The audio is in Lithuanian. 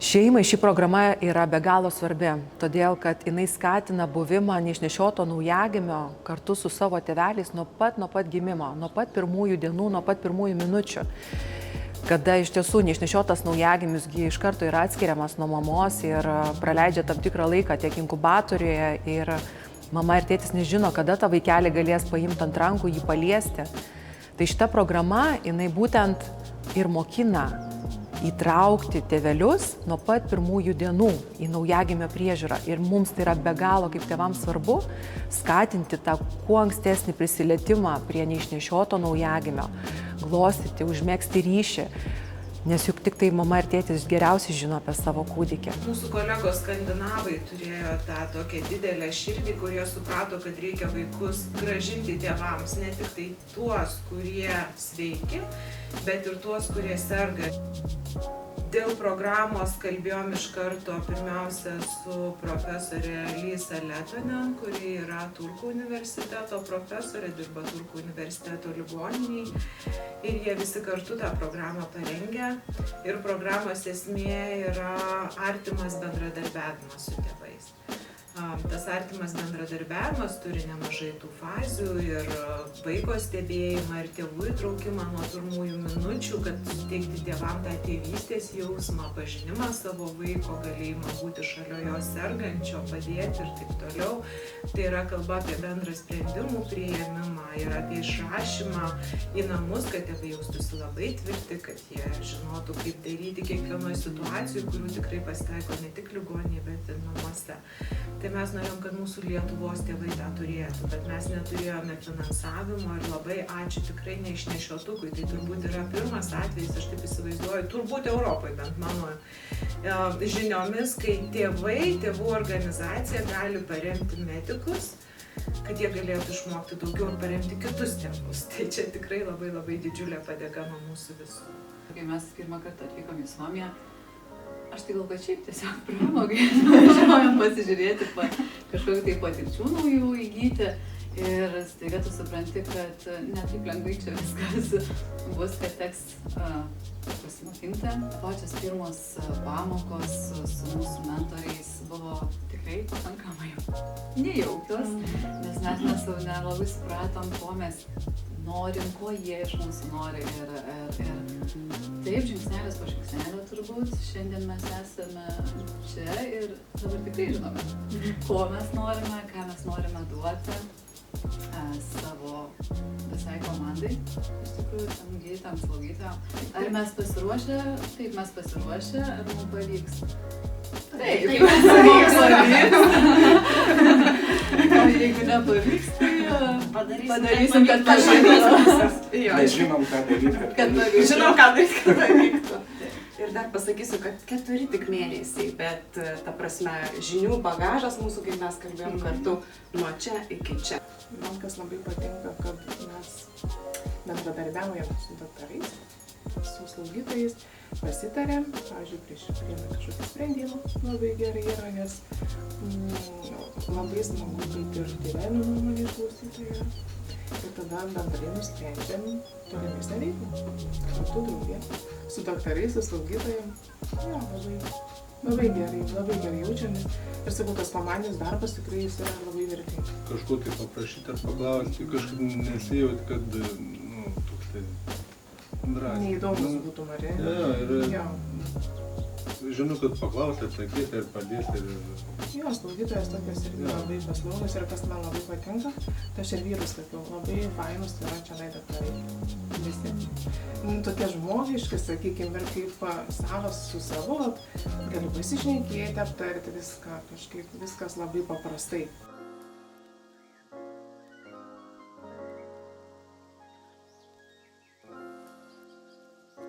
Šeimai ši programa yra be galo svarbi, todėl kad jinai skatina buvimą neišnešioto naujagimio kartu su savo tėveliais nuo pat gimimo, nuo pat pirmųjų dienų, nuo pat pirmųjų minučių. Kada iš tiesų neišnešiotas naujagimis iš karto yra atskiriamas nuo mamos ir praleidžia tam tikrą laiką tiek inkubatoriuje ir mama ir tėtis nežino, kada tą vaikelį galės paimti ant rankų, jį paliesti. Tai šita programa, jinai būtent ir mokina įtraukti tėvelius nuo pat pirmųjų dienų į naujagimio priežiūrą. Ir mums tai yra be galo kaip tėvams svarbu skatinti tą kuo ankstesnį prisilietimą prie neišnešioto naujagimio, glostyti, užmegzti ryšį, nes juk tik tai mama ir tėtis geriausiai žino apie savo kūdikį. Mūsų kolegos skandinavai turėjo tą tokią didelę širdį, kurie suprato, kad reikia vaikus grąžinti tėvams, ne tik tai tuos, kurie sveiki, bet ir tuos, kurie serga. Dėl programos kalbėjom iš karto pirmiausia su profesorė Liisa Letonen, kuri yra Turku universiteto profesorė, dirba Turku universiteto ligoninėj. Ir jie visi kartu tą programą parengė. Ir programos esmė yra artimas bendradarbiavimas su tėvais. Tas artimas bendradarbiavimas turi nemažai tų fazių ir vaiko stebėjimą ir tėvų įtraukimą nuo pirmųjų minučių, kad suteikti tėvam tą tėvystės jausmą, pažinimą savo vaiko, galėjimą būti šalia jo sergančio, padėti ir taip toliau. Tai yra kalba apie bendrą sprendimų priėmimą ir apie išrašymą į namus, kad tėvai jaustųsi labai tvirti, kad jie žinotų, kaip daryti kiekvienoje situacijoje, kurių tikrai pasitaiko ne tik ligoninėje, bet ir namuose. Tai mes norėjom, kad mūsų Lietuvos tėvai tą turėtų, bet mes neturėjome finansavimo ir labai ačiū tikrai neišnešiotukui. Tai turbūt yra pirmas atvejis, aš taip įsivaizduoju, turbūt Europoje, bent mano žiniomis, kai tėvų organizacija gali paremti medikus, kad jie galėtų išmokti daugiau ir paremti kitus tėvus. Tai čia tikrai labai didžiulė padėka nuo mūsų visų. Kai mes pirmą kartą atvykom į Suomiją, aš tai gal, kad šiaip tiesiog pramogai važiuojam pasižiūrėti, kažkokių tai patirčių naujų įgyti ir staiga tu supranti, kad ne taip lengvai čia viskas bus, kad teks pasimokinti. Pačios pirmos pamokos su mūsų mentoriais buvo tikrai pakankamai nejaukios, nes mes nelabai supratom, ko mes norim, ko jie iš mūsų nori ir taip, žingsnelis po žingsnelio turbūt, šiandien mes esame čia ir dabar tikrai žinome, ko mes norime, ką mes norime duoti savo visai komandai, iš tikrųjų, tam gydytojams, slaugytojams. Ar mes pasiruošę? Taip, mes pasiruošę, ar mums pavyks? Taip, mes pavyks. O jeigu nepavyks, tai padarysim, kad pavyks. Mes žinom, ką daryti, kad pavyktų. Ir dar pasakysiu, kad 4 tik mėnesiai, bet ta prasme žinių bagažas mūsų, kaip mes kalbėjom kartu, nuo čia iki čia. Man kas labai patinka, kad mes bendradarbiaujam su daktarais, su slaugytojais, pasitarėm, pavyzdžiui, prieš priėmę kažkokį sprendimą, labai gerai yra, nes labai smagu kaip ir tėvelių nuomonė išklausyti yra. Ir tada bendrai nusprendėm tolimesnę veiklą, kartu draugė, su daktarais, su slaugytojom. Jo, labai gerai jaučiamės. Ir sakau, tas komandinis darbas tikrai jis yra labai vertingas. Kažko tai paprašyti ar paklausti, kažkaip nesijauti, kad, toks tai drąsiai. Neįdomus būtum, ar ne? Jo, žinau, kad paklausti, atsakyti ir padėti. Jo, slaugytojas tokios irgi labai paslaugos ir kas man labai patinka, tai aš ir vyrus sakiau, labai fainus yra čia daktarai. Visi. Tokie žmogiški, sakykime, ir kaip savas su savo, galiu pasišnekėti, aptarti viską, kažkaip viskas labai paprastai.